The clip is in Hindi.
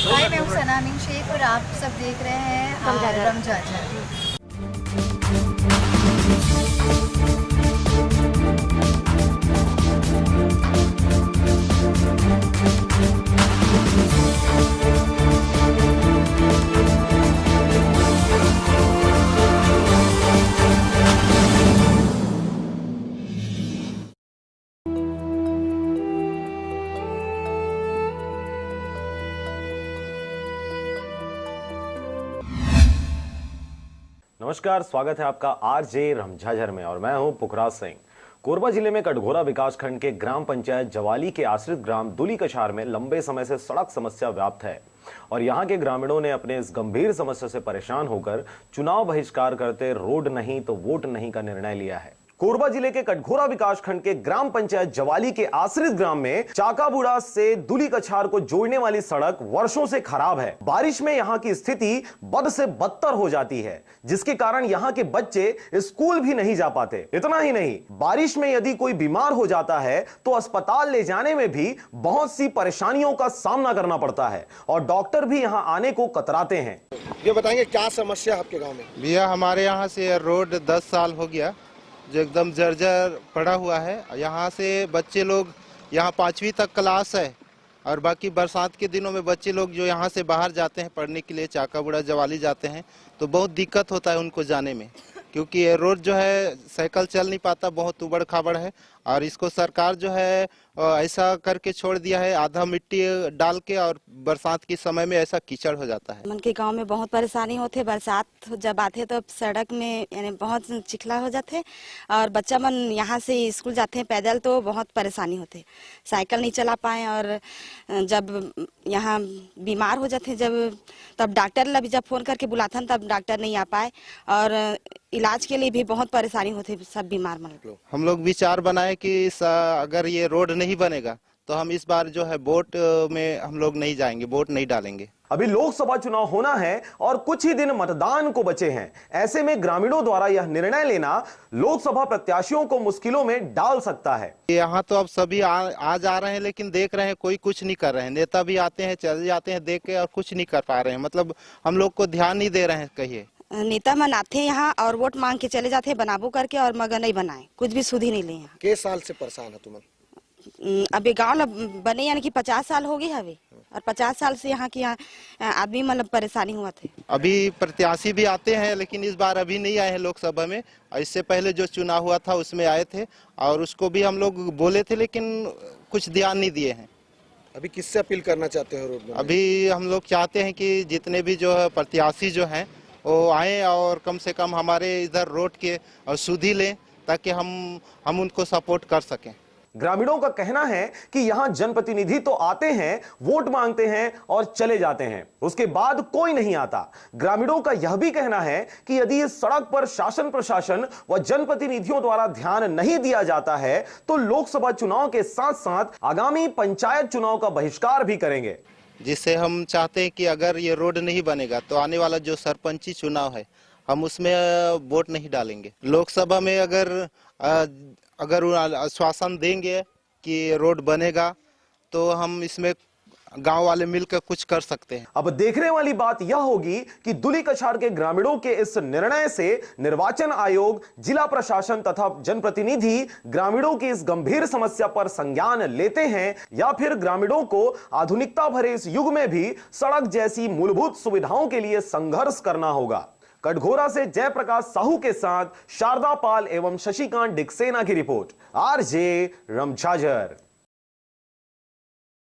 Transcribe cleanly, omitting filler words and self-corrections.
हाय, मैं हूँ सना अमीन शेख और आप सब देख रहे हैं रमझाझर। नमस्कार, स्वागत है आपका आरजे रमझाझर में और मैं हूं पुखराज सिंह। कोरबा जिले में कटघोरा विकासखंड के ग्राम पंचायत जवाली के आश्रित ग्राम दुली कछार में लंबे समय से सड़क समस्या व्याप्त है और यहां के ग्रामीणों ने अपने इस गंभीर समस्या से परेशान होकर चुनाव बहिष्कार करते रोड नहीं तो वोट नहीं का निर्णय लिया है। कोरबा जिले के कटघोरा विकासखंड के ग्राम पंचायत जवाली के आश्रित ग्राम में चाकाबुड़ा से दुली कछार को जोड़ने वाली सड़क वर्षों से खराब है। बारिश में यहाँ की स्थिति बद से बदतर हो जाती है, जिसके कारण यहाँ के बच्चे स्कूल भी नहीं जा पाते। इतना ही नहीं, बारिश में यदि कोई बीमार हो जाता है तो अस्पताल ले जाने में भी बहुत सी परेशानियों का सामना करना पड़ता है और डॉक्टर भी यहाँ आने को कतराते हैं। ये बताएंगे क्या समस्या आपके गाँव में? भैया, हमारे यहाँ से रोड 10 साल हो गया जो एकदम जर्जर पड़ा हुआ है। यहाँ से बच्चे लोग, यहाँ 5वीं तक क्लास है और बाकी बरसात के दिनों में बच्चे लोग जो यहाँ से बाहर जाते हैं पढ़ने के लिए, चाकाबुड़ा जवाली जाते हैं, तो बहुत दिक्कत होता है उनको जाने में, क्योंकि ये रोड जो है साइकिल चल नहीं पाता, बहुत उबड़ खाबड़ है। और इसको सरकार जो है ऐसा करके छोड़ दिया है, आधा मिट्टी डाल के, और बरसात के समय में ऐसा कीचड़ हो जाता है। मन के गांव में बहुत परेशानी होते, बरसात जब आते तो सड़क में यानी बहुत चिखला हो जाते और बच्चा मन यहाँ से स्कूल जाते हैं पैदल तो बहुत परेशानी होते, साइकिल नहीं चला पाए और जब यहाँ बीमार हो जाते जब, तब डॉक्टर ला भी जब फोन करके बुलाते हैं तब डॉक्टर नहीं आ पाए और इलाज के लिए भी बहुत परेशानी होती है सब बीमार मन। हम लोग विचार बनाए कि अगर ये रोड नहीं बनेगा तो हम इस बार जो है वोट में हम लोग नहीं जाएंगे, वोट नहीं डालेंगे। अभी लोकसभा चुनाव होना है और कुछ ही दिन मतदान को बचे हैं। ऐसे में ग्रामीणों द्वारा यह निर्णय लेना लोकसभा प्रत्याशियों को मुश्किलों में डाल सकता है। यहाँ तो अब सभी आ जा रहे हैं, लेकिन देख रहे हैं कोई कुछ नहीं कर रहे हैं। नेता भी आते हैं, चले जाते हैं देख के और कुछ नहीं कर पा रहे हैं, मतलब हम लोग को ध्यान नहीं दे रहे हैं। कहिए, नेता मन आते हैं यहाँ और वोट मांग के चले जाते हैं बनाबो करके और मगर नहीं बनाए, कुछ भी सुधी नहीं ले। यहाँ के साल से परेशान है तुम? अभी गांव बने यानी कि 50 साल हो गए हवे और 50 साल से यहाँ की आदमी मतलब परेशानी हुआ थे। अभी प्रत्याशी भी आते हैं, लेकिन इस बार अभी नहीं आए हैं लोकसभा में। इससे पहले जो चुनाव हुआ था उसमें आए थे और उसको भी हम लोग बोले थे, लेकिन कुछ ध्यान नहीं दिए हैं। अभी किससे अपील करना चाहते हो रोड में? अभी हम लोग चाहते हैं कि जितने भी जो है प्रत्याशी जो हैं वो आए और कम से कम हमारे इधर रोड के सुधी लें, ताकि हम उनको सपोर्ट कर सकें। ग्रामीणों का कहना है कि यहां जनप्रतिनिधि तो आते हैं, वोट मांगते हैं और चले जाते हैं, उसके बाद कोई नहीं आता। ग्रामीणों का यह भी कहना है कि यदि इस सड़क पर शासन प्रशासन व जनप्रतिनिधियों द्वारा ध्यान नहीं दिया जाता है तो लोकसभा चुनाव के साथ साथ आगामी पंचायत चुनाव का बहिष्कार भी करेंगे। जिससे हम चाहते हैं कि अगर ये रोड नहीं बनेगा तो आने वाला जो सरपंची चुनाव है हम उसमें वोट नहीं डालेंगे। लोकसभा में अगर आश्वासन देंगे कि रोड बनेगा तो हम इसमें गांव वाले मिलकर कुछ कर सकते हैं। अब देखने वाली बात यह होगी कि दुली कछार के ग्रामीणों के इस निर्णय से निर्वाचन आयोग, जिला प्रशासन तथा जनप्रतिनिधि ग्रामीणों की इस गंभीर समस्या पर संज्ञान लेते हैं या फिर ग्रामीणों को आधुनिकता भरे इस युग में भी सड़क जैसी मूलभूत सुविधाओं के लिए संघर्ष करना होगा। कटघोरा से जयप्रकाश साहू के साथ शारदा पाल एवं शशिकांत डिक्सेना की रिपोर्ट, आरजे रमझाझर।